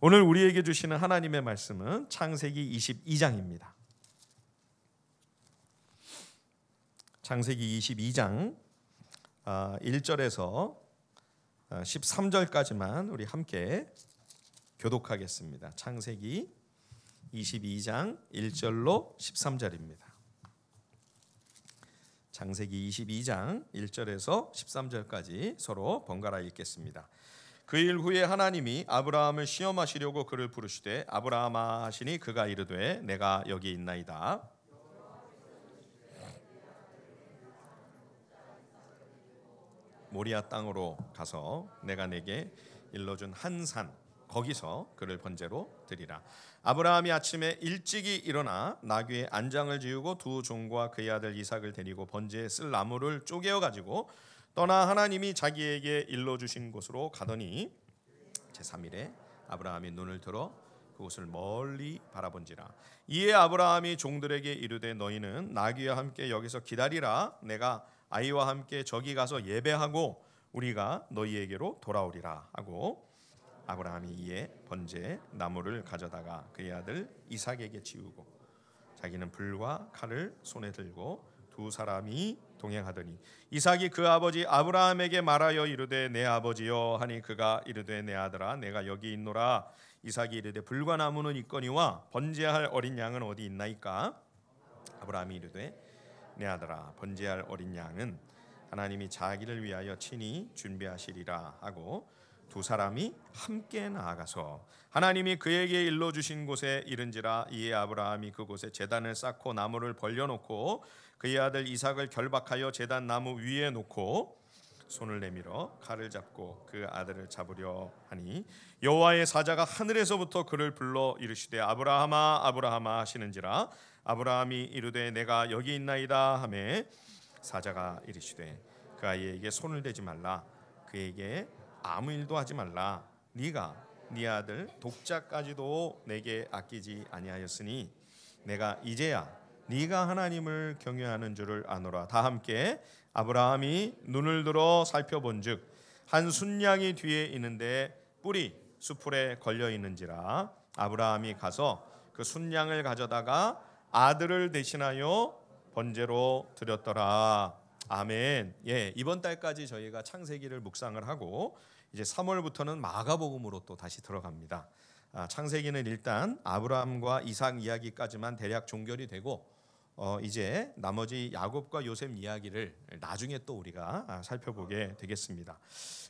오늘 우리에게 주시는 하나님의 말씀은 창세기 22장입니다. 창세기 22장 1절에서 13절까지만 우리 함께 교독하겠습니다. 창세기 22장 1절로 13절입니다. 창세기 22장 1절에서 13절까지 서로 번갈아 읽겠습니다. 그 일 후에 하나님이 아브라함을 시험하시려고 그를 부르시되 아브라함아 하시니 그가 이르되 내가 여기 있나이다. 모리아 땅으로 가서 내가 내게 일러준 한 산 거기서 그를 번제로 드리라. 아브라함이 아침에 일찍이 일어나 나귀의 안장을 지우고 두 종과 그의 아들 이삭을 데리고 번제에 쓸 나무를 쪼개어 가지고 떠나 하나님이 자기에게 일러주신 곳으로 가더니 제3일에 아브라함이 눈을 들어 그곳을 멀리 바라본지라. 이에 아브라함이 종들에게 이르되 너희는 나귀와 함께 여기서 기다리라. 내가 아이와 함께 저기 가서 예배하고 우리가 너희에게로 돌아오리라 하고 아브라함이 이에 번제 나무를 가져다가 그의 아들 이삭에게 지우고 자기는 불과 칼을 손에 들고 두 사람이 동행하더니 이삭이 그 아버지 아브라함에게 말하여 이르되 내 아버지여 하니 그가 이르되 내 아들아 내가 여기 있노라. 이삭이 이르되 불과 나무는 있거니와 번제할 어린 양은 어디 있나이까? 아브라함이 이르되 내 아들아 번제할 어린 양은 하나님이 자기를 위하여 친히 준비하시리라 하고 두 사람이 함께 나아가서 하나님이 그에게 일러주신 곳에 이른지라. 이에 아브라함이 그곳에 제단을 쌓고 나무를 벌려놓고 그의 아들 이삭을 결박하여 제단 나무 위에 놓고 손을 내밀어 칼을 잡고 그 아들을 잡으려 하니 여호와의 사자가 하늘에서부터 그를 불러 이르시되 아브라함아 아브라함아 하시는지라. 아브라함이 이르되 내가 여기 있나이다 하매 사자가 이르시되 그 아이에게 손을 대지 말라. 그에게 아무 일도 하지 말라. 네가 네 아들 독자까지도 내게 아끼지 아니하였으니 내가 이제야 네가 하나님을 경외하는 줄을 아노라. 다 함께 아브라함이 눈을 들어 살펴본즉 한 순양이 뒤에 있는데 뿔이 수풀에 걸려 있는지라. 아브라함이 가서 그 순양을 가져다가 아들을 대신하여 번제로 드렸더라. 아멘. 예, 이번 달까지 저희가 창세기를 묵상을 하고 이제 3월부터는 마가복음으로 또 다시 들어갑니다. 창세기는 일단 아브라함과 이삭 이야기까지만 대략 종결이 되고 이제 나머지 야곱과 요셉 이야기를 나중에 또 우리가 살펴보게 되겠습니다.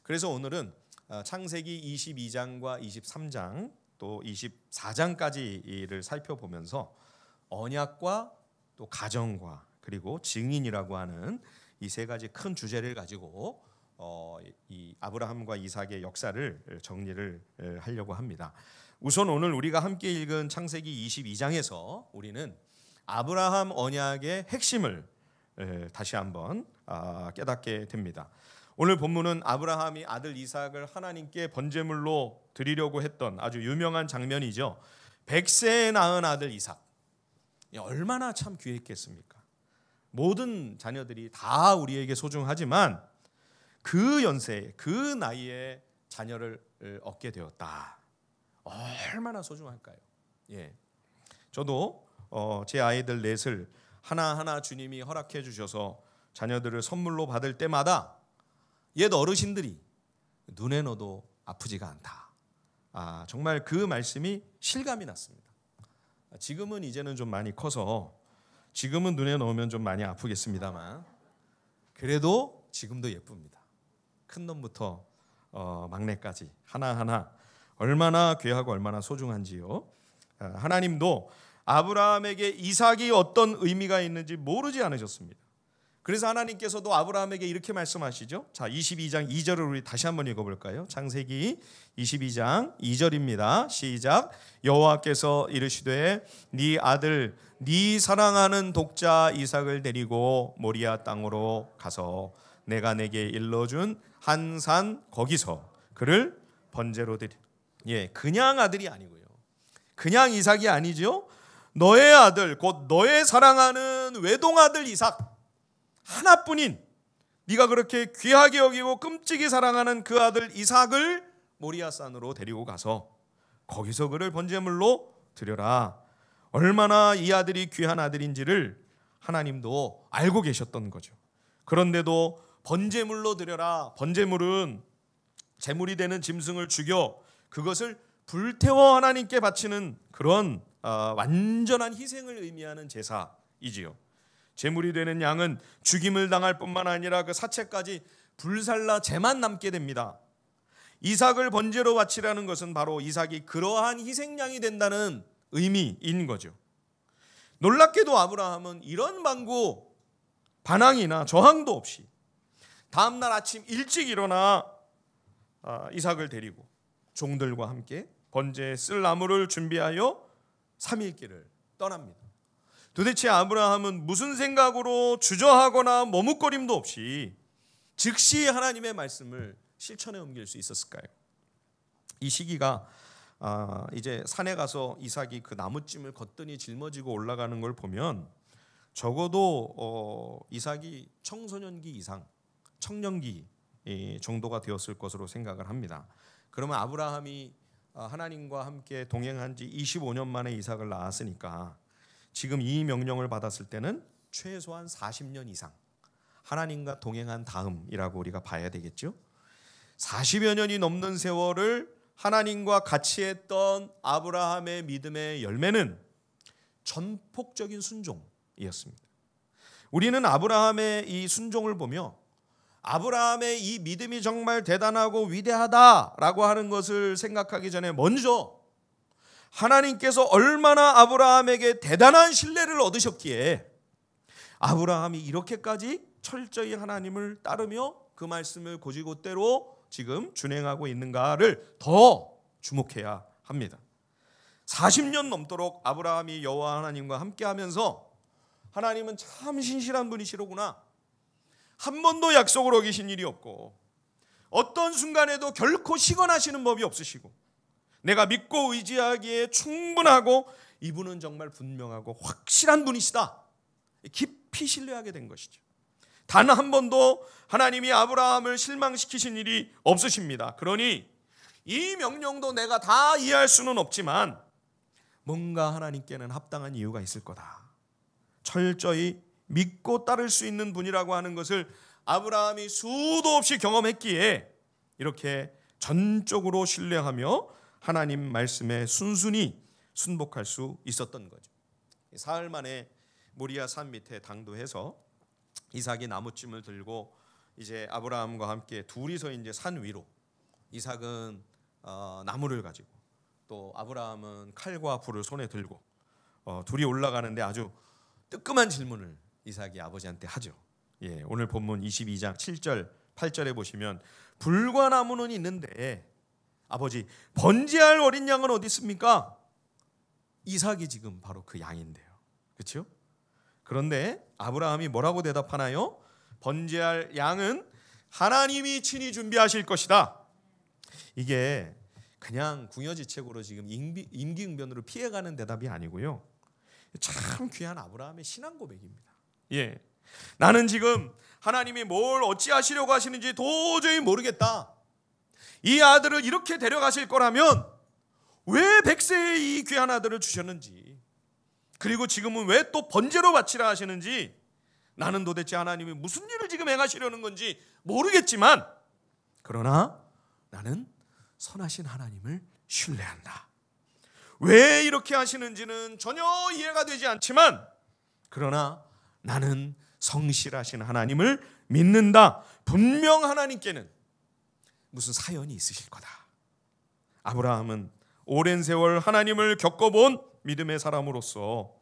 그래서 오늘은 창세기 22장과 23장 또 24장까지를 살펴보면서 언약과 또 가정과 그리고 증인이라고 하는 이 세 가지 큰 주제를 가지고 이 아브라함과 이삭의 역사를 정리를 하려고 합니다. 우선 오늘 우리가 함께 읽은 창세기 22장에서 우리는 아브라함 언약의 핵심을 다시 한번 깨닫게 됩니다. 오늘 본문은 아브라함이 아들 이삭을 하나님께 번제물로 드리려고 했던 아주 유명한 장면이죠. 100세에 낳은 아들 이삭. 얼마나 참 귀했겠습니까? 모든 자녀들이 다 우리에게 소중하지만 그 연세에 그 나이에 자녀를 얻게 되었다. 얼마나 소중할까요? 예, 저도 제 아이들 넷을 하나하나 주님이 허락해 주셔서 자녀들을 선물로 받을 때마다 옛 어르신들이 눈에 넣어도 아프지가 않다. 정말 그 말씀이 실감이 났습니다. 지금은 이제는 좀 많이 커서 지금은 눈에 넣으면 좀 많이 아프겠습니다만 그래도 지금도 예쁩니다. 큰 놈부터 막내까지 하나하나 얼마나 귀하고 얼마나 소중한지요. 하나님도 아브라함에게 이삭이 어떤 의미가 있는지 모르지 않으셨습니다. 그래서 하나님께서도 아브라함에게 이렇게 말씀하시죠. 자, 22장 2절을 우리 다시 한번 읽어볼까요? 창세기 22장 2절입니다. 시작. 여호와께서 이르시되 네 아들 네 사랑하는 독자 이삭을 데리고 모리아 땅으로 가서 내가 내게 일러준 한 산 거기서 그를 번제로 드리. 예, 그냥 아들이 아니고요. 그냥 이삭이 아니죠. 너의 아들 곧 너의 사랑하는 외동아들 이삭 하나뿐인 네가 그렇게 귀하게 여기고 끔찍이 사랑하는 그 아들 이삭을 모리아산으로 데리고 가서 거기서 그를 번제물로 드려라. 얼마나 이 아들이 귀한 아들인지를 하나님도 알고 계셨던 거죠. 그런데도 번제물로 드려라. 번제물은 제물이 되는 짐승을 죽여 그것을 불태워 하나님께 바치는 그런 완전한 희생을 의미하는 제사이지요. 제물이 되는 양은 죽임을 당할 뿐만 아니라 그 사체까지 불살라 재만 남게 됩니다. 이삭을 번제로 바치라는 것은 바로 이삭이 그러한 희생양이 된다는 의미인 거죠. 놀랍게도 아브라함은 이런 방구 반항이나 저항도 없이 다음날 아침 일찍 일어나 이삭을 데리고 종들과 함께 번제에 쓸 나무를 준비하여 3일 길을 떠납니다. 도대체 아브라함은 무슨 생각으로 주저하거나 머뭇거림도 없이 즉시 하나님의 말씀을 실천에 옮길 수 있었을까요? 이 시기가 이제 산에 가서 이삭이 그 나무찜을 거뜬히 짊어지고 올라가는 걸 보면 적어도 이삭이 청소년기 이상, 청년기 정도가 되었을 것으로 생각을 합니다. 그러면 아브라함이 하나님과 함께 동행한 지 25년 만에 이삭을 낳았으니까 지금 이 명령을 받았을 때는 최소한 40년 이상 하나님과 동행한 다음이라고 우리가 봐야 되겠죠. 40여 년이 넘는 세월을 하나님과 같이 했던 아브라함의 믿음의 열매는 전폭적인 순종이었습니다. 우리는 아브라함의 이 순종을 보며 아브라함의 이 믿음이 정말 대단하고 위대하다라고 하는 것을 생각하기 전에 먼저 하나님께서 얼마나 아브라함에게 대단한 신뢰를 얻으셨기에 아브라함이 이렇게까지 철저히 하나님을 따르며 그 말씀을 곧이곧대로 지금 준행하고 있는가를 더 주목해야 합니다. 40년 넘도록 아브라함이 여호와 하나님과 함께하면서 하나님은 참 신실한 분이시로구나, 한 번도 약속을 어기신 일이 없고 어떤 순간에도 결코 시건하시는 법이 없으시고 내가 믿고 의지하기에 충분하고 이분은 정말 분명하고 확실한 분이시다, 깊이 신뢰하게 된 것이죠. 단 한 번도 하나님이 아브라함을 실망시키신 일이 없으십니다. 그러니 이 명령도 내가 다 이해할 수는 없지만 뭔가 하나님께는 합당한 이유가 있을 거다, 철저히 믿고 따를 수 있는 분이라고 하는 것을 아브라함이 수도 없이 경험했기에 이렇게 전적으로 신뢰하며 하나님 말씀에 순순히 순복할 수 있었던 거죠. 사흘 만에 모리아 산 밑에 당도해서 이삭이 나무찜을 들고 이제 아브라함과 함께 둘이서 이제 산 위로, 이삭은 나무를 가지고 또 아브라함은 칼과 불을 손에 들고 둘이 올라가는데 아주 뜨끔한 질문을 이삭이 아버지한테 하죠. 오늘 본문 22장 7절 8절에 보시면 불과 나무는 있는데 아버지 번제할 어린 양은 어디 있습니까? 이삭이 지금 바로 그 양인데요. 그렇죠? 그런데 아브라함이 뭐라고 대답하나요? 번제할 양은 하나님이 친히 준비하실 것이다. 이게 그냥 궁여지책으로 지금 임기응변으로 피해가는 대답이 아니고요, 참 귀한 아브라함의 신앙 고백입니다. 나는 지금 하나님이 뭘 어찌하시려고 하시는지 도저히 모르겠다. 이 아들을 이렇게 데려가실 거라면 왜 100세의 이 귀한 아들을 주셨는지, 그리고 지금은 왜 또 번제로 바치라 하시는지 나는 도대체 하나님이 무슨 일을 지금 행하시려는 건지 모르겠지만 그러나 나는 선하신 하나님을 신뢰한다. 왜 이렇게 하시는지는 전혀 이해가 되지 않지만 그러나 나는 성실하신 하나님을 믿는다. 분명 하나님께는 무슨 사연이 있으실 거다. 아브라함은 오랜 세월 하나님을 겪어본 믿음의 사람으로서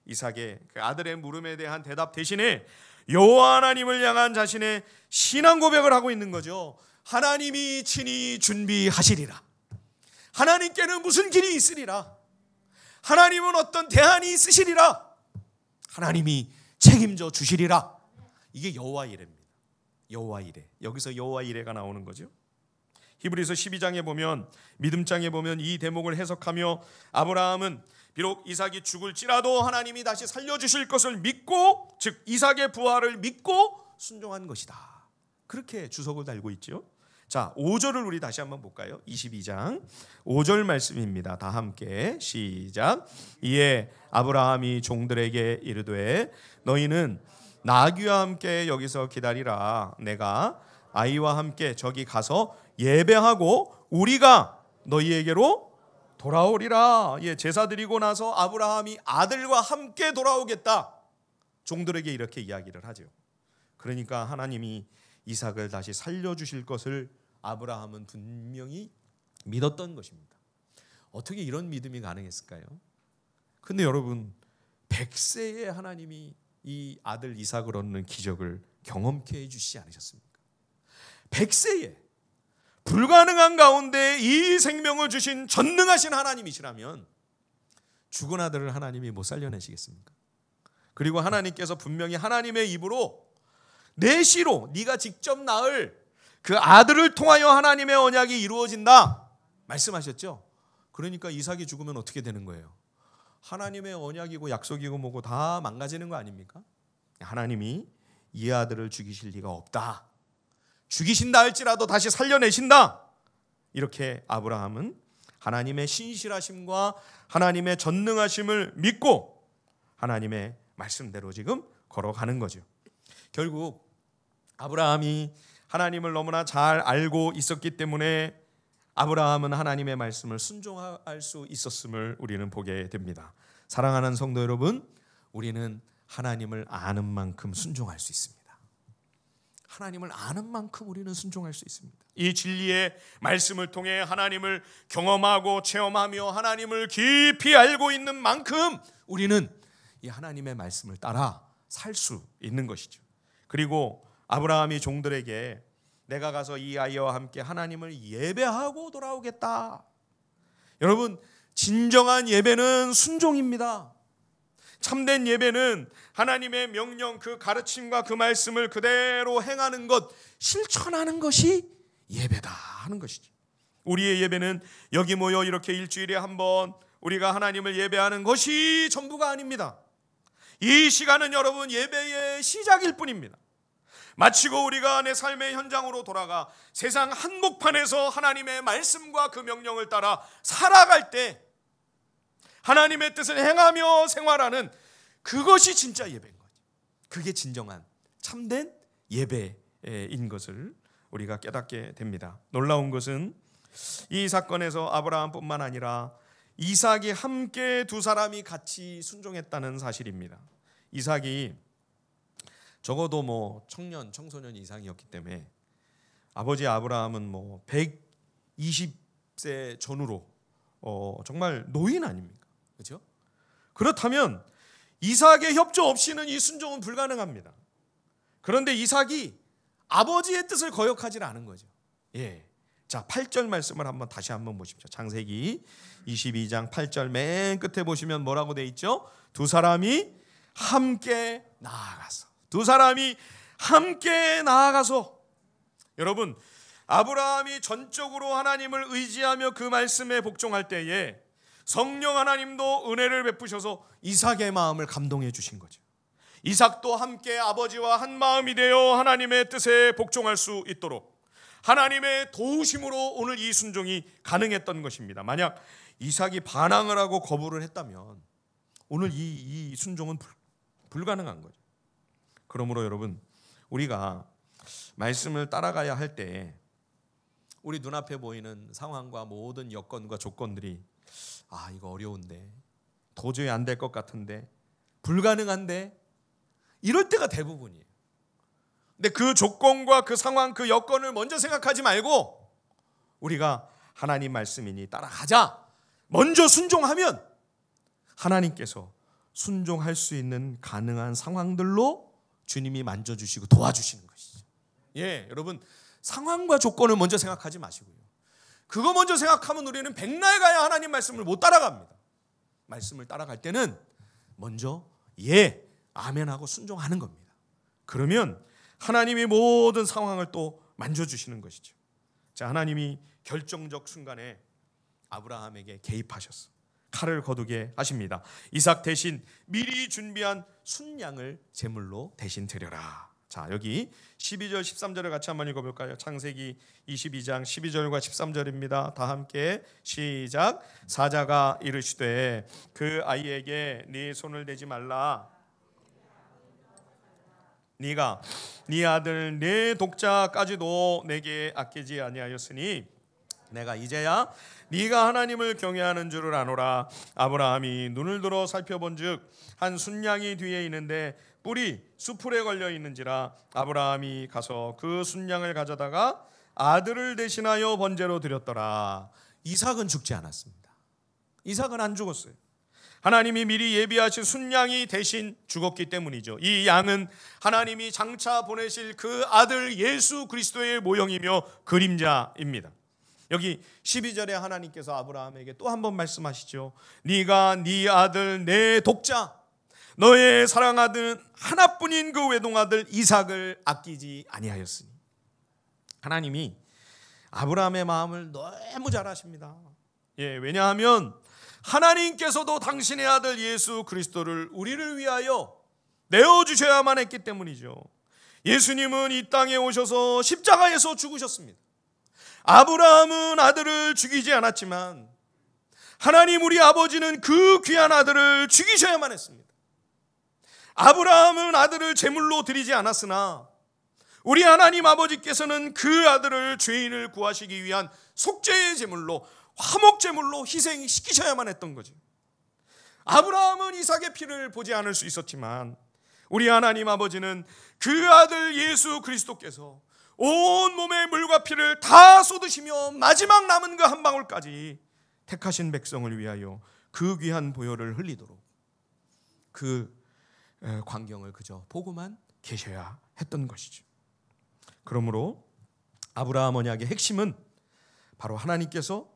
이삭의 그 아들의 물음에 대한 대답 대신에 여호와 하나님을 향한 자신의 신앙 고백을 하고 있는 거죠. 하나님이 친히 준비하시리라. 하나님께는 무슨 길이 있으리라. 하나님은 어떤 대안이 있으시리라. 하나님이 책임져 주시리라. 이게 여호와 이레입니다. 여호와 이레. 여기서 여호와 이레가 나오는 거죠. 히브리서 12장에 보면, 믿음장에 보면 이 대목을 해석하며 아브라함은 비록 이삭이 죽을지라도 하나님이 다시 살려주실 것을 믿고, 즉 이삭의 부활을 믿고 순종한 것이다, 그렇게 주석을 달고 있죠. 자, 5절을 우리 다시 한번 볼까요? 22장 5절 말씀입니다. 다 함께 시작. 이에 아브라함이 종들에게 이르되 너희는 나귀와 함께 여기서 기다리라. 내가 아이와 함께 저기 가서 예배하고 우리가 너희에게로 돌아오리라. 예, 제사 드리고 나서 아브라함이 아들과 함께 돌아오겠다. 종들에게 이렇게 이야기를 하죠. 그러니까 하나님이 이삭을 다시 살려주실 것을 아브라함은 분명히 믿었던 것입니다. 어떻게 이런 믿음이 가능했을까요? 근데 여러분, 100세에 하나님이 이 아들 이삭을 얻는 기적을 경험케 해주시지 않으셨습니까? 100세에 불가능한 가운데 이 생명을 주신 전능하신 하나님이시라면 죽은 아들을 하나님이 못 살려내시겠습니까? 그리고 하나님께서 분명히 하나님의 입으로 내 시로 네가 직접 낳을 그 아들을 통하여 하나님의 언약이 이루어진다 말씀하셨죠. 그러니까 이삭이 죽으면 어떻게 되는 거예요? 하나님의 언약이고 약속이고 뭐고 다 망가지는 거 아닙니까? 하나님이 이 아들을 죽이실 리가 없다. 죽이신다 할지라도 다시 살려내신다. 이렇게 아브라함은 하나님의 신실하심과 하나님의 전능하심을 믿고 하나님의 말씀대로 지금 걸어가는 거죠. 결국 아브라함이 하나님을 너무나 잘 알고 있었기 때문에 아브라함은 하나님의 말씀을 순종할 수 있었음을 우리는 보게 됩니다. 사랑하는 성도 여러분, 우리는 하나님을 아는 만큼 순종할 수 있습니다. 하나님을 아는 만큼 우리는 순종할 수 있습니다. 이 진리의 말씀을 통해 하나님을 경험하고 체험하며 하나님을 깊이 알고 있는 만큼 우리는 이 하나님의 말씀을 따라 살 수 있는 것이죠. 그리고 아브라함이 종들에게 내가 가서 이 아이와 함께 하나님을 예배하고 돌아오겠다. 여러분, 진정한 예배는 순종입니다. 참된 예배는 하나님의 명령, 그 가르침과 그 말씀을 그대로 행하는 것, 실천하는 것이 예배다 하는 것이죠. 우리의 예배는 여기 모여 이렇게 일주일에 한 번 우리가 하나님을 예배하는 것이 전부가 아닙니다. 이 시간은 여러분 예배의 시작일 뿐입니다. 마치고 우리가 내 삶의 현장으로 돌아가 세상 한복판에서 하나님의 말씀과 그 명령을 따라 살아갈 때 하나님의 뜻을 행하며 생활하는 그것이 진짜 예배인 거죠. 그게 진정한 참된 예배인 것을 우리가 깨닫게 됩니다. 놀라운 것은 이 사건에서 아브라함뿐만 아니라 이삭이 함께 두 사람이 같이 순종했다는 사실입니다. 이삭이 적어도 뭐 청소년 이상이었기 때문에 아버지 아브라함은 뭐 120세 전후로 정말 노인 아닙니까? 그렇죠? 그렇다면 이삭의 협조 없이는 이 순종은 불가능합니다. 그런데 이삭이 아버지의 뜻을 거역하지 않은 거죠. 예. 자, 8절 말씀을 다시 한번 보십시오. 창세기 22장 8절 맨 끝에 보시면 뭐라고 돼 있죠? 두 사람이 함께 나아가서. 두 사람이 함께 나아가서. 여러분, 아브라함이 전적으로 하나님을 의지하며 그 말씀에 복종할 때에 성령 하나님도 은혜를 베푸셔서 이삭의 마음을 감동해 주신 거죠. 이삭도 함께 아버지와 한 마음이 되어 하나님의 뜻에 복종할 수 있도록 하나님의 도우심으로 오늘 이 순종이 가능했던 것입니다. 만약 이삭이 반항을 하고 거부를 했다면 오늘 이 순종은 불가능한 거죠. 그러므로 여러분, 우리가 말씀을 따라가야 할 때 우리 눈앞에 보이는 상황과 모든 여건과 조건들이 이거 어려운데, 도저히 안 될 것 같은데, 불가능한데, 이럴 때가 대부분이에요. 근데 그 조건과 그 상황, 그 여건을 먼저 생각하지 말고 우리가 하나님 말씀이니 따라가자, 먼저 순종하면 하나님께서 순종할 수 있는 가능한 상황들로 주님이 만져주시고 도와주시는 것이죠. 예, 여러분, 상황과 조건을 먼저 생각하지 마시고요. 그거 먼저 생각하면 우리는 백날 가야 하나님 말씀을 못 따라갑니다. 말씀을 따라갈 때는 먼저 예, 아멘하고 순종하는 겁니다. 그러면 하나님이 모든 상황을 또 만져주시는 것이죠. 자, 하나님이 결정적 순간에 아브라함에게 개입하셨어. 칼을 거두게 하십니다. 이삭 대신 미리 준비한 순양을 제물로 대신 드려라. 자, 여기 12절 13절을 같이 한번 읽어볼까요? 창세기 22장 12절과 13절입니다. 다 함께 시작. 사자가 이르시되 그 아이에게 네 손을 대지 말라. 네가 네 아들 네 독자까지도 내게 아끼지 아니하였으니 내가 이제야 네가 하나님을 경외하는 줄을 아노라. 아브라함이 눈을 들어 살펴본즉 한 순양이 뒤에 있는데 뿔이 수풀에 걸려 있는지라. 아브라함이 가서 그 순양을 가져다가 아들을 대신하여 번제로 드렸더라. 이삭은 죽지 않았습니다. 이삭은 안 죽었어요. 하나님이 미리 예비하신 순양이 대신 죽었기 때문이죠. 이 양은 하나님이 장차 보내실 그 아들 예수 그리스도의 모형이며 그림자입니다. 여기 12절에 하나님께서 아브라함에게 또 한 번 말씀하시죠. 네가 네 아들 내 독자 너의 사랑하던 하나뿐인 그 외동아들 이삭을 아끼지 아니하였으니. 하나님이 아브라함의 마음을 너무 잘 아십니다. 왜냐하면 하나님께서도 당신의 아들 예수 그리스도를 우리를 위하여 내어주셔야만 했기 때문이죠. 예수님은 이 땅에 오셔서 십자가에서 죽으셨습니다. 아브라함은 아들을 죽이지 않았지만 하나님 우리 아버지는 그 귀한 아들을 죽이셔야만 했습니다. 아브라함은 아들을 제물로 드리지 않았으나 우리 하나님 아버지께서는 그 아들을 죄인을 구하시기 위한 속죄의 제물로 화목 제물로 희생시키셔야만 했던 거죠. 아브라함은 이삭의 피를 보지 않을 수 있었지만 우리 하나님 아버지는 그 아들 예수 그리스도께서 온 몸의 물과 피를 다 쏟으시며 마지막 남은 그 한 방울까지 택하신 백성을 위하여 그 귀한 보혈을 흘리도록 그 광경을 그저 보고만 계셔야 했던 것이죠. 그러므로 아브라함 언약의 핵심은 바로 하나님께서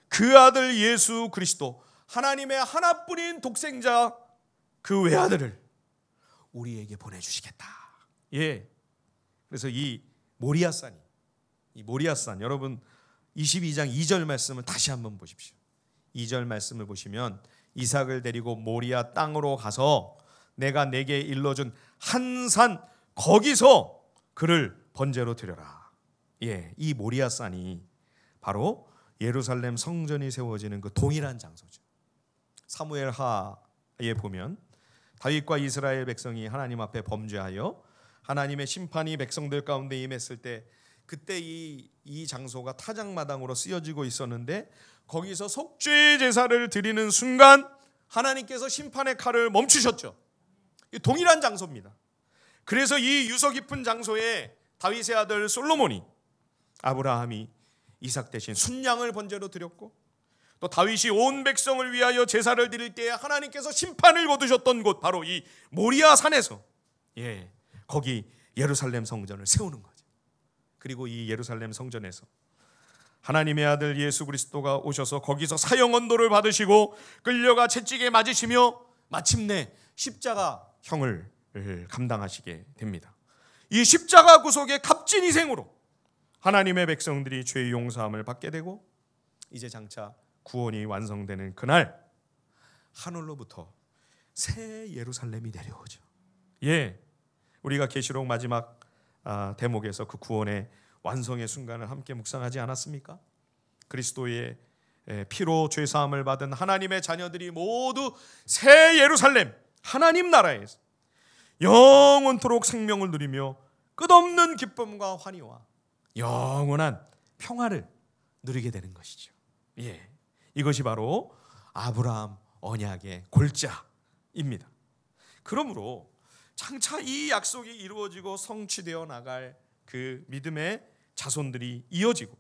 그 아들 예수 그리스도 하나님의 하나뿐인 독생자 그 외아들을 우리에게 보내주시겠다. 그래서 이 모리아산 여러분 22장 2절 말씀을 다시 한번 보십시오. 2절 말씀을 보시면 이삭을 데리고 모리아 땅으로 가서 내가 내게 일러준 한 산 거기서 그를 번제로 드려라. 이 모리아산이 바로 예루살렘 성전이 세워지는 그 동일한 장소죠. 사무엘하에 보면 다윗과 이스라엘 백성이 하나님 앞에 범죄하여 하나님의 심판이 백성들 가운데 임했을 때 그때 이 장소가 타작마당으로 쓰여지고 있었는데 거기서 속죄 제사를 드리는 순간 하나님께서 심판의 칼을 멈추셨죠. 동일한 장소입니다. 그래서 이 유서 깊은 장소에 다윗의 아들 솔로몬이 아브라함이 이삭 대신 순양을 번제로 드렸고 또 다윗이 온 백성을 위하여 제사를 드릴 때에 하나님께서 심판을 거두셨던 곳 바로 이 모리아 산에서 거기 예루살렘 성전을 세우는 거죠. 그리고 이 예루살렘 성전에서 하나님의 아들 예수 그리스도가 오셔서 거기서 사형 언도를 받으시고 끌려가 채찍에 맞으시며 마침내 십자가형을 감당하시게 됩니다. 이 십자가 구속의 값진 희생으로 하나님의 백성들이 죄의 용서함을 받게 되고 이제 장차 구원이 완성되는 그날 하늘로부터 새 예루살렘이 내려오죠. 우리가 계시록 마지막 대목에서 그 구원의 완성의 순간을 함께 묵상하지 않았습니까? 그리스도의 피로 죄사함을 받은 하나님의 자녀들이 모두 새 예루살렘 하나님 나라에서 영원토록 생명을 누리며 끝없는 기쁨과 환희와 영원한 평화를 누리게 되는 것이죠. 이것이 바로 아브라함 언약의 골자입니다. 그러므로 장차 이 약속이 이루어지고 성취되어 나갈 그 믿음의 자손들이 이어지고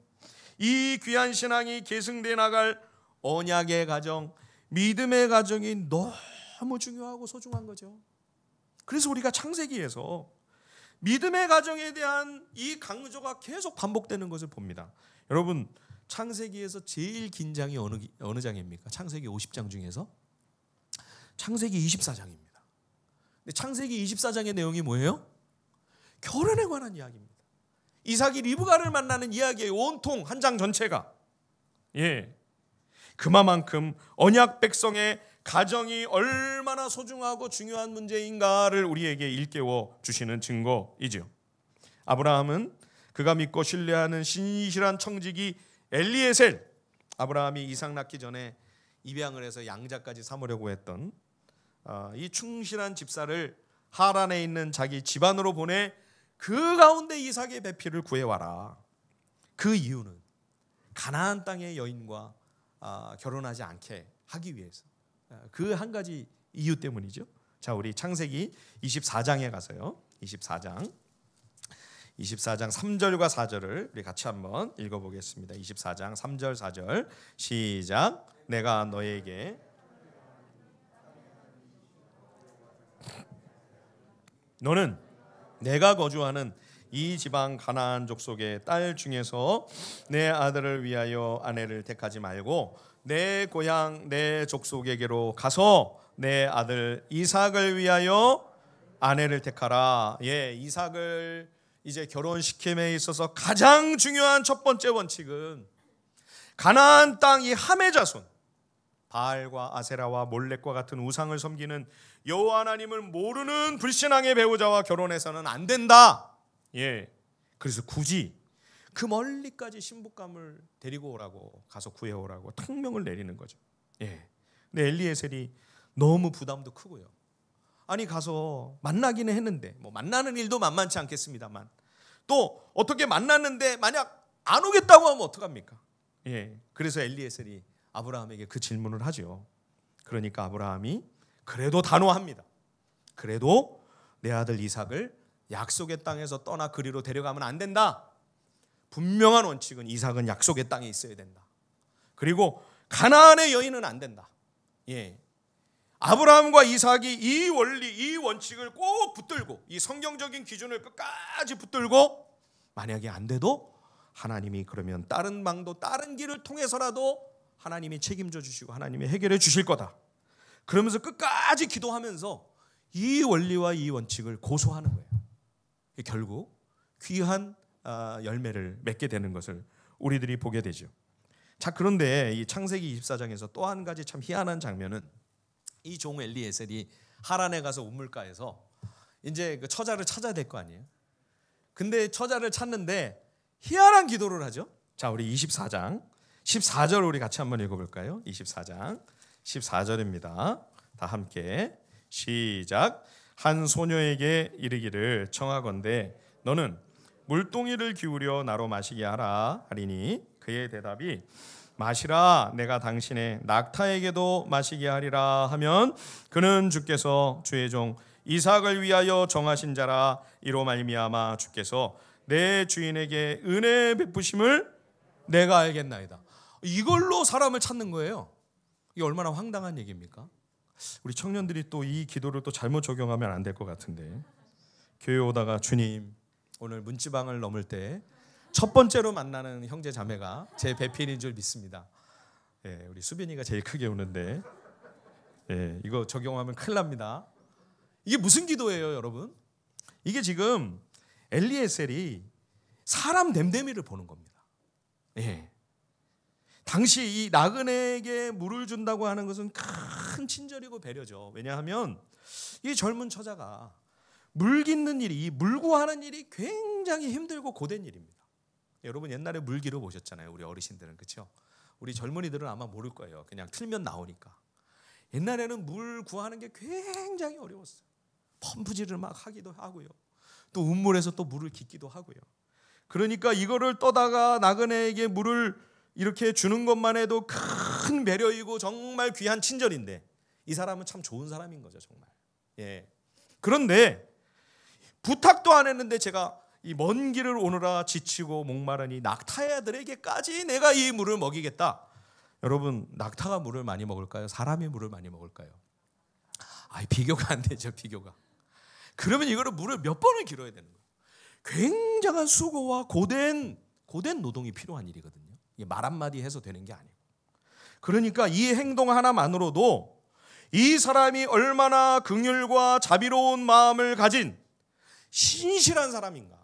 이 귀한 신앙이 계승되어 나갈 언약의 가정, 믿음의 가정이 너무 중요하고 소중한 거죠. 그래서 우리가 창세기에서 믿음의 가정에 대한 이 강조가 계속 반복되는 것을 봅니다. 여러분 창세기에서 제일 긴 장이 어느 장입니까? 창세기 50장 중에서 창세기 24장입니다. 근데 창세기 24장의 내용이 뭐예요? 결혼에 관한 이야기입니다. 이삭이 리브가를 만나는 이야기의 온통 한 장 전체가 그만큼 언약 백성의 가정이 얼마나 소중하고 중요한 문제인가를 우리에게 일깨워 주시는 증거이죠. 아브라함은 그가 믿고 신뢰하는 신실한 청지기 엘리에셀, 아브라함이 이삭 낳기 전에 입양을 해서 양자까지 삼으려고 했던 이 충실한 집사를 하란에 있는 자기 집안으로 보내 그 가운데 이삭의 배필을 구해와라. 그 이유는 가나안 땅의 여인과 결혼하지 않게 하기 위해서, 그 한 가지 이유 때문이죠. 자, 우리 창세기 24장에 가서요. 24장 3절과 4절을 우리 같이 한번 읽어보겠습니다. 24장 3절 4절 시작. 내가 너에게 너는 내가 거주하는 이 지방 가나안 족속의 딸 중에서 내 아들을 위하여 아내를 택하지 말고 내 고향 내 족속에게로 가서 내 아들 이삭을 위하여 아내를 택하라. 예, 이삭을 이제 결혼시킴에 있어서 가장 중요한 첫 번째 원칙은 가나안 땅 이 함의 자손, 바알과 아세라와 몰렉과 같은 우상을 섬기는 여호와 하나님을 모르는 불신앙의 배우자와 결혼해서는 안 된다. 예, 그래서 굳이 그 멀리까지 신부감을 데리고 오라고, 가서 구해오라고 특명을 내리는 거죠. 예, 근데 엘리에셀이 너무 부담도 크고요. 아니 가서 만나기는 했는데 뭐 만나는 일도 만만치 않겠습니다만 또 어떻게 만났는데 만약 안 오겠다고 하면 어떡합니까? 예, 그래서 엘리에셀이 아브라함에게 그 질문을 하죠. 그러니까 아브라함이 그래도 단호합니다. 그래도 내 아들 이삭을 약속의 땅에서 떠나 그리로 데려가면 안 된다. 분명한 원칙은 이삭은 약속의 땅에 있어야 된다. 그리고 가나안의 여인은 안 된다. 예, 아브라함과 이삭이 이 원리, 이 원칙을 꼭 붙들고 이 성경적인 기준을 끝까지 붙들고 만약에 안 돼도 하나님이 그러면 다른 방도 다른 길을 통해서라도 하나님이 책임져 주시고 하나님이 해결해 주실 거다. 그러면서 끝까지 기도하면서 이 원리와 이 원칙을 고수하는 거예요. 결국 귀한 열매를 맺게 되는 것을 우리들이 보게 되죠. 자, 그런데 이 창세기 24장에서 또 한 가지 참 희한한 장면은 이 종 엘리에셀이 하란에 가서 우물가에서 이제 그 처자를 찾아야 될 거 아니에요. 근데 처자를 찾는데 희한한 기도를 하죠. 자, 우리 24장 14절 우리 같이 한번 읽어볼까요? 24장 14절입니다. 다 함께 시작. 한 소녀에게 이르기를 청하건대 너는 물동이를 기울여 나로 마시게 하라 하리니 그의 대답이 마시라 내가 당신의 낙타에게도 마시게 하리라 하면 그는 주께서 주의 종 이삭을 위하여 정하신 자라. 이로 말미암아 주께서 내 주인에게 은혜 베푸심을 내가 알겠나이다. 이걸로 사람을 찾는 거예요. 이게 얼마나 황당한 얘기입니까? 우리 청년들이 또 이 기도를 또 잘못 적용하면 안 될 것 같은데, 교회 오다가 주님 오늘 문지방을 넘을 때 첫 번째로 만나는 형제 자매가 제 배필인 줄 믿습니다. 예, 우리 수빈이가 제일 크게 우는데, 예, 이거 적용하면 큰일 납니다. 이게 무슨 기도예요, 여러분? 이게 지금 엘리에셀이 사람 됨됨이를 보는 겁니다. 예. 당시 이 나그네에게 물을 준다고 하는 것은 큰 친절이고 배려죠. 왜냐하면 이 젊은 처자가 물 깃는 일이, 물 구하는 일이 굉장히 힘들고 고된 일입니다. 여러분 옛날에 물기로 보셨잖아요. 우리 어르신들은, 그렇죠? 우리 젊은이들은 아마 모를 거예요. 그냥 틀면 나오니까. 옛날에는 물 구하는 게 굉장히 어려웠어요. 펌프질을 막 하기도 하고요. 또 운물에서 또 물을 깃기도 하고요. 그러니까 이거를 떠다가 나그네에게 물을 이렇게 주는 것만 해도 큰 배려이고 정말 귀한 친절인데 이 사람은 참 좋은 사람인 거죠, 정말. 예. 그런데 부탁도 안 했는데 제가 이 먼 길을 오느라 지치고 목마르니 낙타들에게까지 내가 이 물을 먹이겠다. 여러분, 낙타가 물을 많이 먹을까요? 사람이 물을 많이 먹을까요? 비교가 안 되죠, 비교가. 그러면 이거를 물을 몇 번을 길어야 되는 거예요. 굉장한 수고와 고된 노동이 필요한 일이거든요. 이게 말 한마디 해서 되는 게 아니고. 그러니까 이 행동 하나만으로도 이 사람이 얼마나 긍휼과 자비로운 마음을 가진 신실한 사람인가,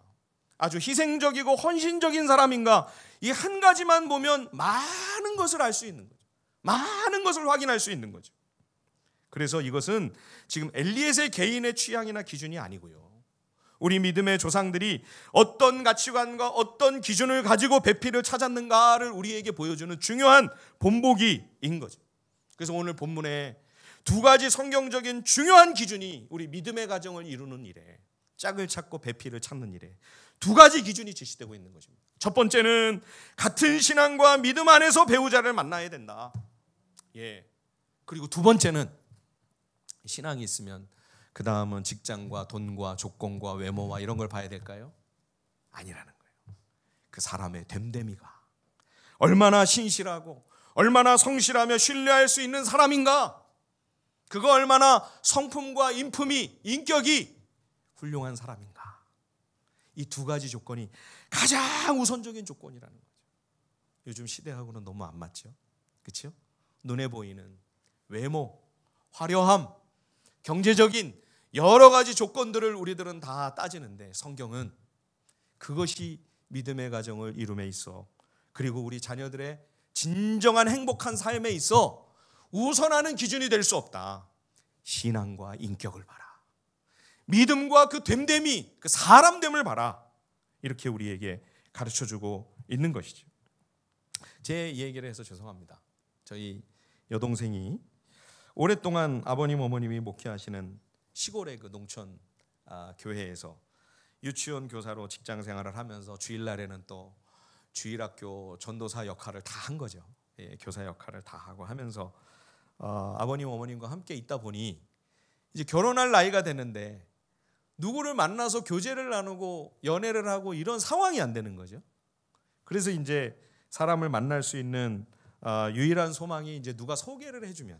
아주 희생적이고 헌신적인 사람인가, 이 한 가지만 보면 많은 것을 알 수 있는 거죠. 많은 것을 확인할 수 있는 거죠. 그래서 이것은 지금 엘리에셀 개인의 취향이나 기준이 아니고요. 우리 믿음의 조상들이 어떤 가치관과 어떤 기준을 가지고 배필을 찾았는가를 우리에게 보여주는 중요한 본보기인 거죠. 그래서 오늘 본문에 두 가지 성경적인 중요한 기준이 우리 믿음의 가정을 이루는 일에, 짝을 찾고 배필을 찾는 일에 두 가지 기준이 제시되고 있는 것입니다. 첫 번째는 같은 신앙과 믿음 안에서 배우자를 만나야 된다. 그리고 두 번째는 신앙이 있으면 그 다음은 직장과 돈과 조건과 외모와 이런 걸 봐야 될까요? 아니라는 거예요. 그 사람의 됨됨이가 얼마나 신실하고 얼마나 성실하며 신뢰할 수 있는 사람인가, 그거 얼마나 성품과 인품이, 인격이 훌륭한 사람인가, 이 두 가지 조건이 가장 우선적인 조건이라는 거죠. 요즘 시대하고는 너무 안 맞죠? 그렇죠? 눈에 보이는 외모, 화려함, 경제적인 여러 가지 조건들을 우리들은 다 따지는데 성경은 그것이 믿음의 가정을 이룸에 있어, 그리고 우리 자녀들의 진정한 행복한 삶에 있어 우선하는 기준이 될 수 없다. 신앙과 인격을 봐라. 믿음과 그 됨됨이, 그 사람됨을 봐라. 이렇게 우리에게 가르쳐주고 있는 것이죠. 제 얘기를 해서 죄송합니다. 저희 여동생이 오랫동안 아버님 어머님이 목회하시는 시골의 그 농촌 교회에서 유치원 교사로 직장 생활을 하면서 주일날에는 또 주일학교 전도사 역할을 다 한 거죠. 교사 역할을 다 하고 하면서 아버님 어머님과 함께 있다 보니 이제 결혼할 나이가 됐는데 누구를 만나서 교제를 나누고 연애를 하고 이런 상황이 안 되는 거죠. 그래서 이제 사람을 만날 수 있는 유일한 소망이 이제 누가 소개를 해주면,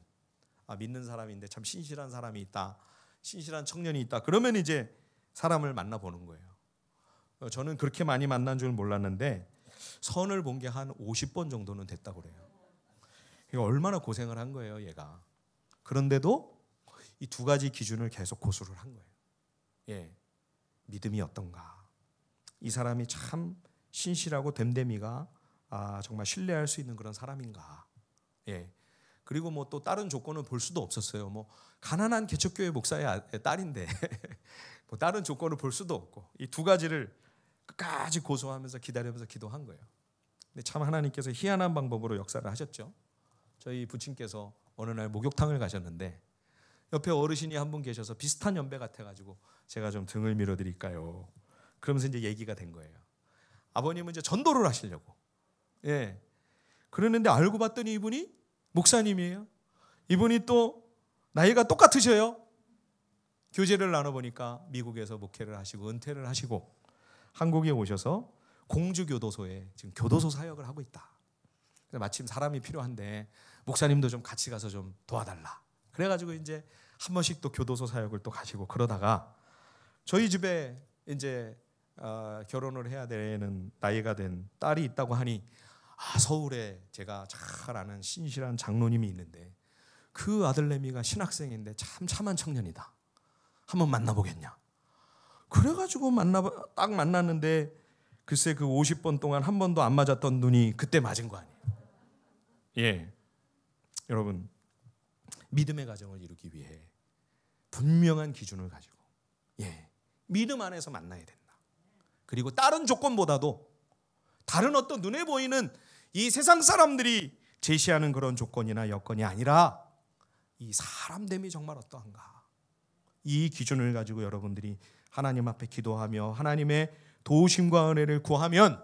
믿는 사람인데 참 신실한 사람이 있다, 신실한 청년이 있다, 그러면 이제 사람을 만나보는 거예요. 저는 그렇게 많이 만난 줄 몰랐는데 선을 본 게 한 50번 정도는 됐다고 그래요. 이거 얼마나 고생을 한 거예요, 얘가. 그런데도 이 두 가지 기준을 계속 고수를 한 거예요. 믿음이 어떤가, 이 사람이 참 신실하고 됨됨이가 정말 신뢰할 수 있는 그런 사람인가. 그리고 뭐 또 다른 조건을 볼 수도 없었어요. 뭐 가난한 개척교회 목사의 딸인데 뭐 다른 조건을 볼 수도 없고 이 두 가지를 끝까지 고수하면서 기다리면서 기도한 거예요. 근데 참 하나님께서 희한한 방법으로 역사를 하셨죠. 저희 부친께서 어느 날 목욕탕을 가셨는데 옆에 어르신이 한 분 계셔서 비슷한 연배 같아가지고 제가 좀 등을 밀어드릴까요? 그러면서 이제 얘기가 된 거예요. 아버님은 이제 전도를 하시려고. 그러는데 알고 봤더니 이분이 목사님이에요. 이분이 또 나이가 똑같으셔요. 교제를 나눠보니까 미국에서 목회를 하시고 은퇴를 하시고 한국에 오셔서 공주교도소에 지금 교도소 사역을 하고 있다. 마침 사람이 필요한데 목사님도 좀 같이 가서 좀 도와달라. 그래가지고 이제 한 번씩 또 교도소 사역을 또 가시고 그러다가 저희 집에 이제 결혼을 해야 되는 나이가 된 딸이 있다고 하니 서울에 제가 잘 아는 신실한 장로님이 있는데 그 아들내미가 신학생인데 참 참한 청년이다. 한번 만나보겠냐. 그래가지고 딱 만났는데 글쎄 그 50번 동안 한 번도 안 맞았던 눈이 그때 맞은 거 아니에요. 여러분, 믿음의 가정을 이루기 위해 분명한 기준을 가지고 믿음 안에서 만나야 된다. 그리고 다른 조건보다도 다른 어떤 눈에 보이는 이 세상 사람들이 제시하는 그런 조건이나 여건이 아니라 이 사람됨이 정말 어떠한가, 이 기준을 가지고 여러분들이 하나님 앞에 기도하며 하나님의 도우심과 은혜를 구하면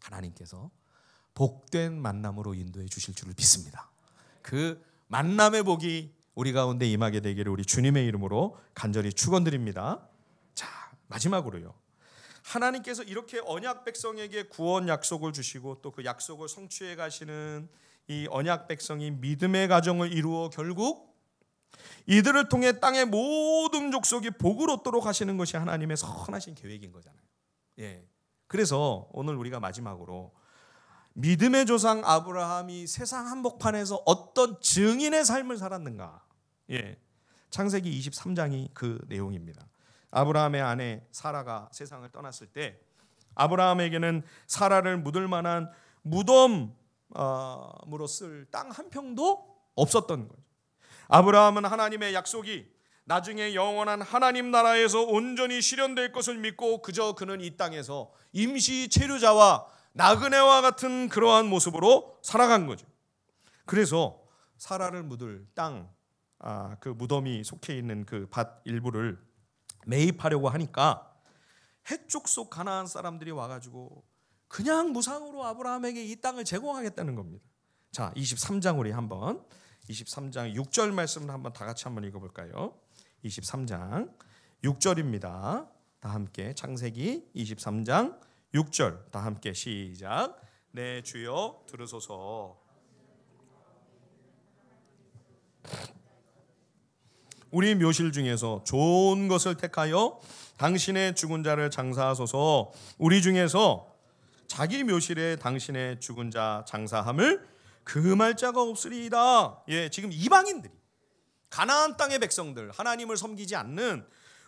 하나님께서 복된 만남으로 인도해 주실 줄을 믿습니다. 그 만남의 복이 우리 가운데 임하게 되기를 우리 주님의 이름으로 간절히 축원드립니다. 자, 마지막으로요. 하나님께서 이렇게 언약 백성에게 구원 약속을 주시고 또 그 약속을 성취해 가시는 이 언약 백성이 믿음의 가정을 이루어 결국 이들을 통해 땅의 모든 족속이 복을 얻도록 하시는 것이 하나님의 선하신 계획인 거잖아요. 그래서 오늘 우리가 마지막으로 믿음의 조상 아브라함이 세상 한복판에서 어떤 증인의 삶을 살았는가. 창세기 23장이 그 내용입니다. 아브라함의 아내 사라가 세상을 떠났을 때 아브라함에게는 사라를 묻을 만한 무덤으로 쓸 땅 한 평도 없었던 거예요. 아브라함은 하나님의 약속이 나중에 영원한 하나님 나라에서 온전히 실현될 것을 믿고 그저 그는 이 땅에서 임시 체류자와 나그네와 같은 그러한 모습으로 살아간 거죠. 그래서 사라를 묻을 땅, 그 무덤이 속해 있는 그 밭 일부를 매입하려고 하니까 해쪽 속 가나안 사람들이 와가지고 그냥 무상으로 아브라함에게 이 땅을 제공하겠다는 겁니다. 자, 23장 우리 한번 23장 6절 말씀을 한번 다 같이 한번 읽어볼까요? 23장 6절입니다. 다 함께 창세기 23장 6절 다 함께 시작. 네 주여 들으소서. 우리 묘실 중에서 좋은 것을 택하여 당신의 죽은 자를 장사하소서. 우리 중에서 자기 묘실에 당신의 죽은 자 장사함을 금할 자가 없으리이다. 예, 지금 이방인들이 가나안 땅의 백성들, 하나님을 섬기지 않는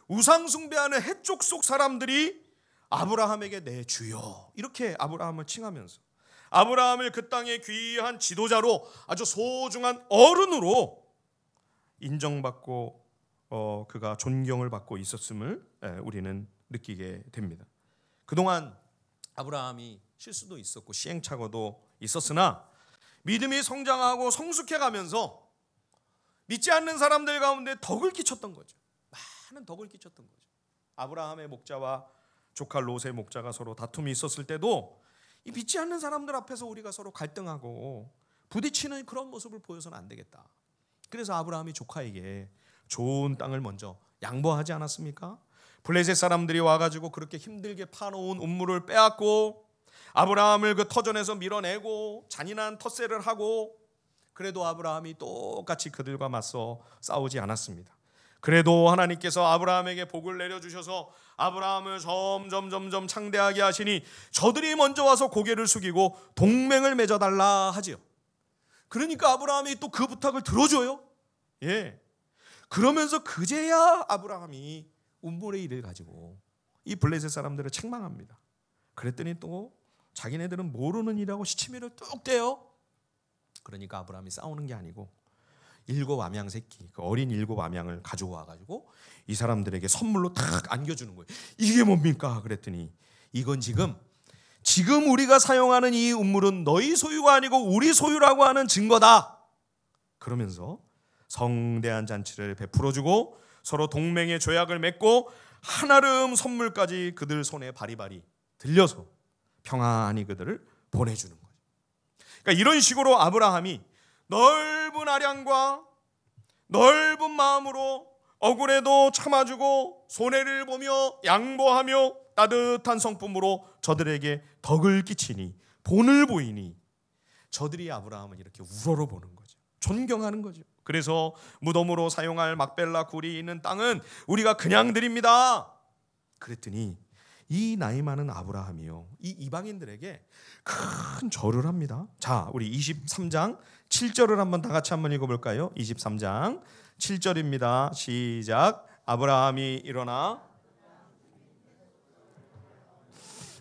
우상 숭배하는 해쪽 속 사람들이 아브라함에게 내 주여 이렇게 아브라함을 칭하면서 아브라함을 그 땅의 귀한 지도자로 아주 소중한 어른으로 인정받고 그가 존경을 받고 있었음을 우리는 느끼게 됩니다. 그동안 아브라함이 실수도 있었고 시행착오도 있었으나 믿음이 성장하고 성숙해가면서 믿지 않는 사람들 가운데 덕을 끼쳤던 거죠. 많은 덕을 끼쳤던 거죠. 아브라함의 목자와 조카 롯의 목자가 서로 다툼이 있었을 때도 이 믿지 않는 사람들 앞에서 우리가 서로 갈등하고 부딪히는 그런 모습을 보여서는 안 되겠다. 그래서 아브라함이 조카에게 좋은 땅을 먼저 양보하지 않았습니까? 블레셋 사람들이 와가지고 그렇게 힘들게 파놓은 우물을 빼앗고 아브라함을 그 터전에서 밀어내고 잔인한 텃세를 하고 그래도 아브라함이 똑같이 그들과 맞서 싸우지 않았습니다. 그래도 하나님께서 아브라함에게 복을 내려주셔서 아브라함을 점점 창대하게 하시니 저들이 먼저 와서 고개를 숙이고 동맹을 맺어달라 하지요. 그러니까 아브라함이 또 그 부탁을 들어줘요. 예. 그러면서 그제야 아브라함이 운물의 일을 가지고 이 블레셋 사람들을 책망합니다. 그랬더니 또 자기네들은 모르는 일하고 시치미를 뚝 떼요. 그러니까 아브라함이 싸우는 게 아니고 7 암양 새끼, 그 어린 7 암양을 가져와가지고 이 사람들에게 선물로 탁 안겨주는 거예요. 이게 뭡니까? 그랬더니 이건 지금 우리가 사용하는 이 우물은 너희 소유가 아니고 우리 소유라고 하는 증거다. 그러면서 성대한 잔치를 베풀어주고 서로 동맹의 조약을 맺고 한아름 선물까지 그들 손에 바리바리 들려서 평안히 그들을 보내주는 거예요. 그러니까 이런 식으로 아브라함이 넓은 아량과 넓은 마음으로 억울해도 참아주고 손해를 보며 양보하며 따뜻한 성품으로 저들에게 덕을 끼치니 본을 보이니 저들이 아브라함을 이렇게 우러러 보는 거죠. 존경하는 거죠. 그래서 무덤으로 사용할 막벨라 굴이 있는 땅은 우리가 그냥 드립니다. 그랬더니 이 나이 많은 아브라함이요, 이 이방인들에게 큰 절을 합니다. 자, 우리 23장 7절을 한번 다 같이 한번 읽어볼까요? 23장 7절입니다. 시작. 아브라함이 일어나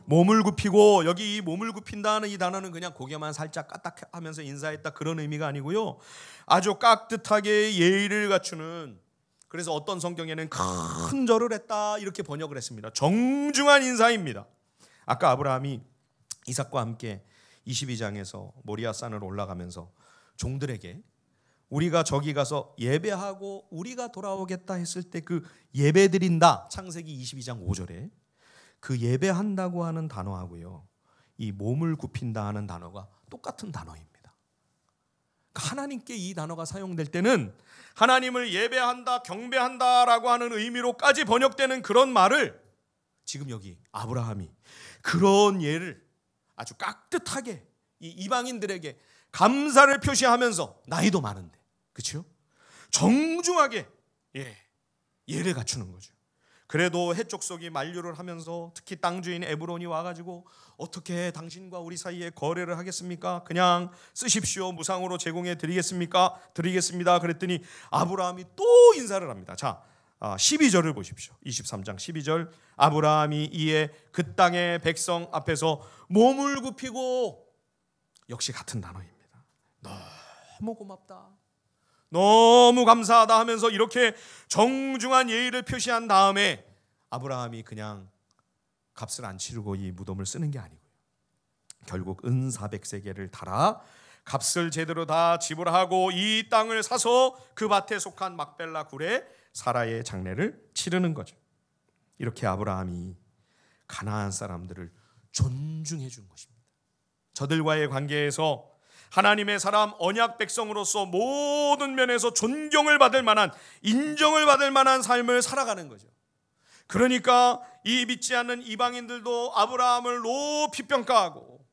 몸을 굽히고, 여기 이 몸을 굽힌다는 이 단어는 그냥 고개만 살짝 까딱하면서 인사했다 그런 의미가 아니고요, 아주 깍듯하게 예의를 갖추는, 그래서 어떤 성경에는 큰 절을 했다 이렇게 번역을 했습니다. 정중한 인사입니다. 아까 아브라함이 이삭과 함께 22장에서 모리아산으로 올라가면서 종들에게 우리가 저기 가서 예배하고 우리가 돌아오겠다 했을 때 그 예배 드린다, 창세기 22장 5절에 그 예배한다고 하는 단어하고요, 이 몸을 굽힌다 하는 단어가 똑같은 단어입니다. 하나님께 이 단어가 사용될 때는 하나님을 예배한다, 경배한다라고 하는 의미로까지 번역되는 그런 말을 지금 여기 아브라함이 그런 예를 아주 깍듯하게 이 이방인들에게 감사를 표시하면서, 나이도 많은데 그렇죠? 정중하게 예를 갖추는 거죠. 그래도 해족속이 만류를 하면서 특히 땅 주인 에브론이 와가지고 어떻게 당신과 우리 사이에 거래를 하겠습니까? 그냥 쓰십시오. 무상으로 제공해 드리겠습니까? 드리겠습니다. 그랬더니 아브라함이 또 인사를 합니다. 자, 12절을 보십시오. 23장 12절. 아브라함이 이에 그 땅의 백성 앞에서 몸을 굽히고, 역시 같은 단어입니다. 너무 고맙다, 너무 감사하다 하면서 이렇게 정중한 예의를 표시한 다음에 아브라함이 그냥 값을 안 치르고 이 무덤을 쓰는 게 아니고요. 결국 은 400세겔을 달아 값을 제대로 다 지불하고 이 땅을 사서 그 밭에 속한 막벨라 굴에 사라의 장례를 치르는 거죠. 이렇게 아브라함이 가나안 사람들을 존중해 준 것입니다. 저들과의 관계에서 하나님의 사람 언약 백성으로서 모든 면에서 존경을 받을 만한, 인정을 받을 만한 삶을 살아가는 거죠. 그러니까 이 믿지 않는 이방인들도 아브라함을 높이 평가하고,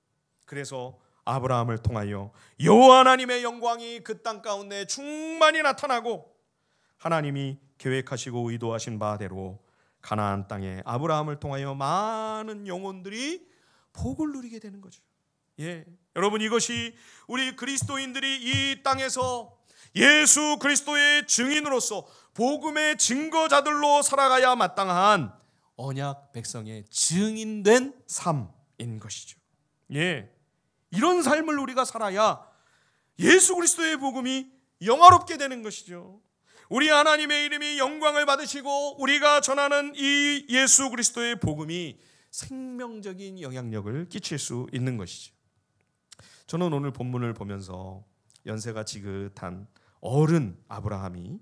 그래서 아브라함을 통하여 여호와 하나님의 영광이 그 땅 가운데 충만히 나타나고 하나님이 계획하시고 의도하신 바대로 가나안 땅에 아브라함을 통하여 많은 영혼들이 복을 누리게 되는 거죠. 여러분, 이것이 우리 그리스도인들이 이 땅에서 예수 그리스도의 증인으로서 복음의 증거자들로 살아가야 마땅한 언약 백성의 증인된 삶인 것이죠. 이런 삶을 우리가 살아야 예수 그리스도의 복음이 영화롭게 되는 것이죠. 우리 하나님의 이름이 영광을 받으시고 우리가 전하는 이 예수 그리스도의 복음이 생명적인 영향력을 끼칠 수 있는 것이죠. 저는 오늘 본문을 보면서 연세가 지긋한 어른 아브라함이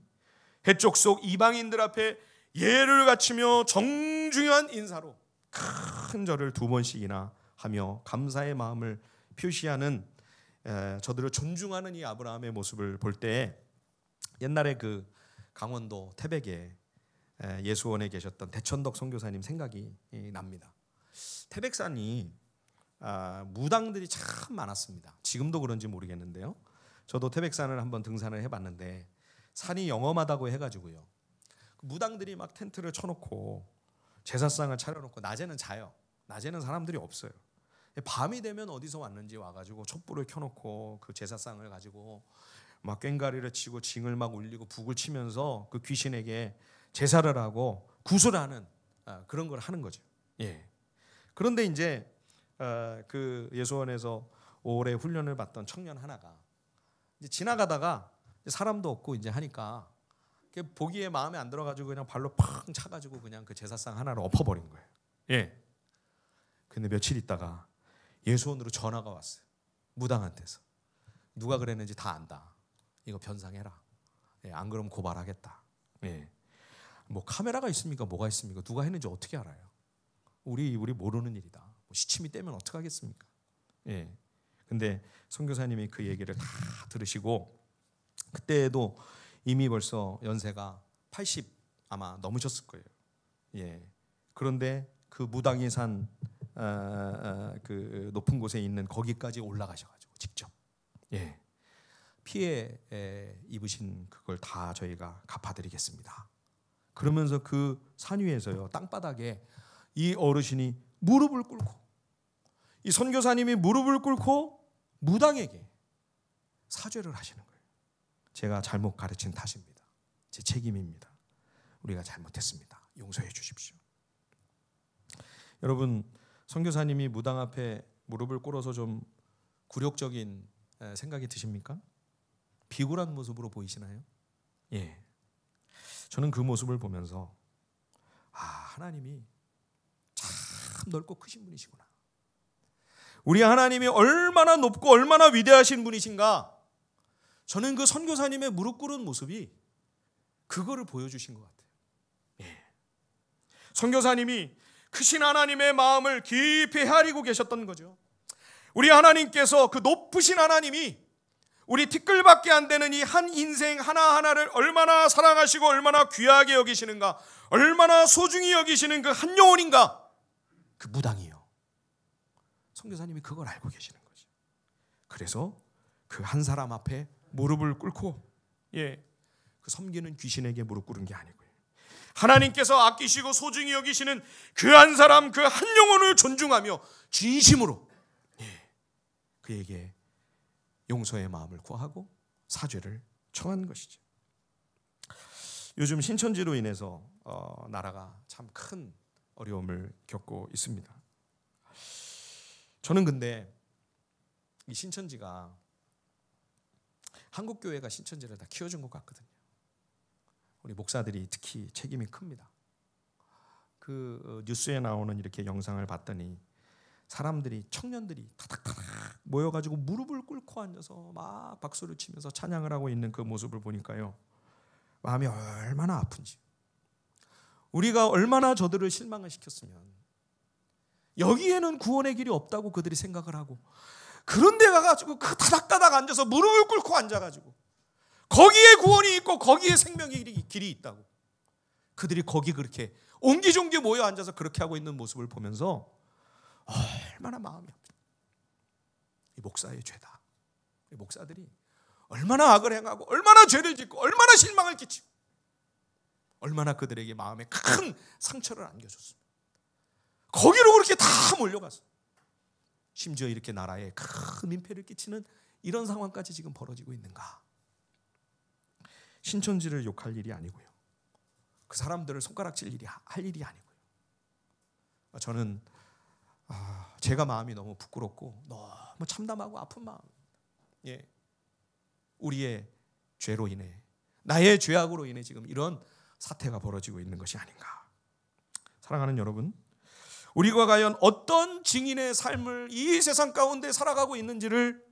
해쪽 속 이방인들 앞에 예를 갖추며 정중한 인사로 큰 절을 2번씩이나 하며 감사의 마음을 표시하는, 저들을 존중하는 이 아브라함의 모습을 볼 때 옛날에 그 강원도 태백에 예수원에 계셨던 대천덕 선교사님 생각이 납니다. 태백산이 무당들이 참 많았습니다. 지금도 그런지 모르겠는데요. 저도 태백산을 한번 등산을 해봤는데 산이 영험하다고 해가지고요, 무당들이 막 텐트를 쳐놓고 제사상을 차려놓고 낮에는 자요. 낮에는 사람들이 없어요. 밤이 되면 어디서 왔는지 와가지고 촛불을 켜놓고 그 제사상을 가지고 막 꽹과리를 치고 징을 막 울리고 북을 치면서 그 귀신에게 제사를 하고 구슬하는 그런 걸 하는 거죠. 그런데 이제 그 예수원에서 오래 훈련을 받던 청년 하나가 이제 지나가다가 사람도 없고 이제 하니까 보기에 마음에 안 들어가지고 그냥 발로 팡 차가지고 그냥 그 제사상 하나를 엎어버린 거예요. 근데 며칠 있다가 예수원으로 전화가 왔어요. 무당한테서. 누가 그랬는지 다 안다. 이거 변상해라. 안 그러면 고발하겠다. 뭐 카메라가 있습니까? 뭐가 있습니까? 누가 했는지 어떻게 알아요? 우리 모르는 일이다. 뭐 시침이 떼면 어떻게 하겠습니까? 근데 선교사님이 그 얘기를 다 들으시고, 그때도 이미 벌써 연세가 80 아마 넘으셨을 거예요. 그런데 그 무당이 산 그 높은 곳에 있는 거기까지 올라가셔가지고 직접 피해 입으신 그걸 다 저희가 갚아드리겠습니다. 그러면서 그 산 위에서요, 땅바닥에 이 어르신이 무릎을 꿇고, 이 선교사님이 무릎을 꿇고 무당에게 사죄를 하시는 거예요. 제가 잘못 가르친 탓입니다. 제 책임입니다. 우리가 잘못했습니다. 용서해 주십시오. 여러분, 선교사님이 무당 앞에 무릎을 꿇어서 좀 굴욕적인 생각이 드십니까? 비굴한 모습으로 보이시나요? 저는 그 모습을 보면서 하나님이 참 넓고 크신 분이시구나. 우리 하나님이 얼마나 높고 얼마나 위대하신 분이신가. 저는 그 선교사님의 무릎 꿇은 모습이 그거를 보여주신 것 같아요. 선교사님이 크신 하나님의 마음을 깊이 헤아리고 계셨던 거죠. 우리 하나님께서, 그 높으신 하나님이 우리 티끌밖에 안 되는 이 한 인생 하나하나를 얼마나 사랑하시고 얼마나 귀하게 여기시는가, 얼마나 소중히 여기시는 그 한 영혼인가, 그 무당이요. 선교사님이 그걸 알고 계시는 거죠. 그래서 그 한 사람 앞에 무릎을 꿇고 그 섬기는 귀신에게 무릎 꿇은 게 아니고요, 하나님께서 아끼시고 소중히 여기시는 그 한 사람, 그 한 영혼을 존중하며 진심으로 그에게 용서의 마음을 구하고 사죄를 청한 것이죠. 요즘 신천지로 인해서 나라가 참 큰 어려움을 겪고 있습니다. 저는 근데 이 신천지가 한국 교회가 신천지를 다 키워준 것 같거든요. 우리 목사들이 특히 책임이 큽니다. 그 뉴스에 나오는 이렇게 영상을 봤더니 사람들이, 청년들이 타닥타닥 모여가지고 무릎을 꿇고 앉아서 막 박수를 치면서 찬양을 하고 있는 그 모습을 보니까요, 마음이 얼마나 아픈지, 우리가 얼마나 저들을 실망을 시켰으면 여기에는 구원의 길이 없다고 그들이 생각을 하고, 그런 데 가가지고 그 타닥타닥 앉아서 무릎을 꿇고 앉아가지고 거기에 구원이 있고 거기에 생명의 길이 있다고 그들이 거기 그렇게 옹기종기 모여 앉아서 그렇게 하고 있는 모습을 보면서 얼마나 마음이 아프다. 이 목사의 죄다. 이 목사들이 얼마나 악을 행하고 얼마나 죄를 짓고 얼마나 실망을 끼치고 얼마나 그들에게 마음에 큰 상처를 안겨줬습니다. 거기로 그렇게 다 몰려가서 심지어 이렇게 나라에 큰 민폐를 끼치는 이런 상황까지 지금 벌어지고 있는가. 신천지를 욕할 일이 아니고요, 그 사람들을 손가락질 할 일이 아니고요, 저는 제가 마음이 너무 부끄럽고 너무 참담하고 아픈 마음, 우리의 죄로 인해, 나의 죄악으로 인해 지금 이런 사태가 벌어지고 있는 것이 아닌가. 사랑하는 여러분, 우리가 과연 어떤 증인의 삶을 이 세상 가운데 살아가고 있는지를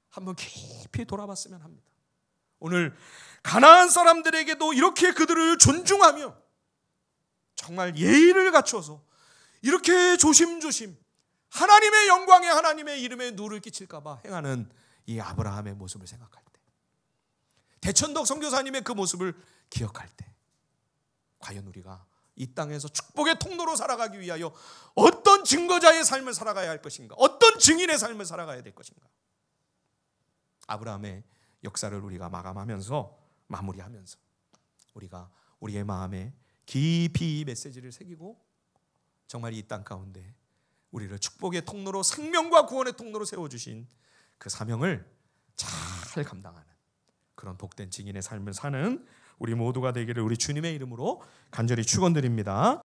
한번 깊이 돌아봤으면 합니다. 오늘 가나안 사람들에게도 이렇게 그들을 존중하며 정말 예의를 갖춰서 이렇게 조심조심 하나님의 영광에, 하나님의 이름에 누를 끼칠까 봐 행하는 이 아브라함의 모습을 생각할 때, 대천덕 선교사님의 그 모습을 기억할 때, 과연 우리가 이 땅에서 축복의 통로로 살아가기 위하여 어떤 증거자의 삶을 살아가야 할 것인가, 어떤 증인의 삶을 살아가야 될 것인가. 아브라함의 역사를 우리가 마무리하면서 우리가 우리의 마음에 깊이 이 메시지를 새기고 정말 이 땅 가운데 우리를 축복의 통로로, 생명과 구원의 통로로 세워주신 그 사명을 잘 감당하는 그런 복된 증인의 삶을 사는 우리 모두가 되기를 우리 주님의 이름으로 간절히 축원드립니다.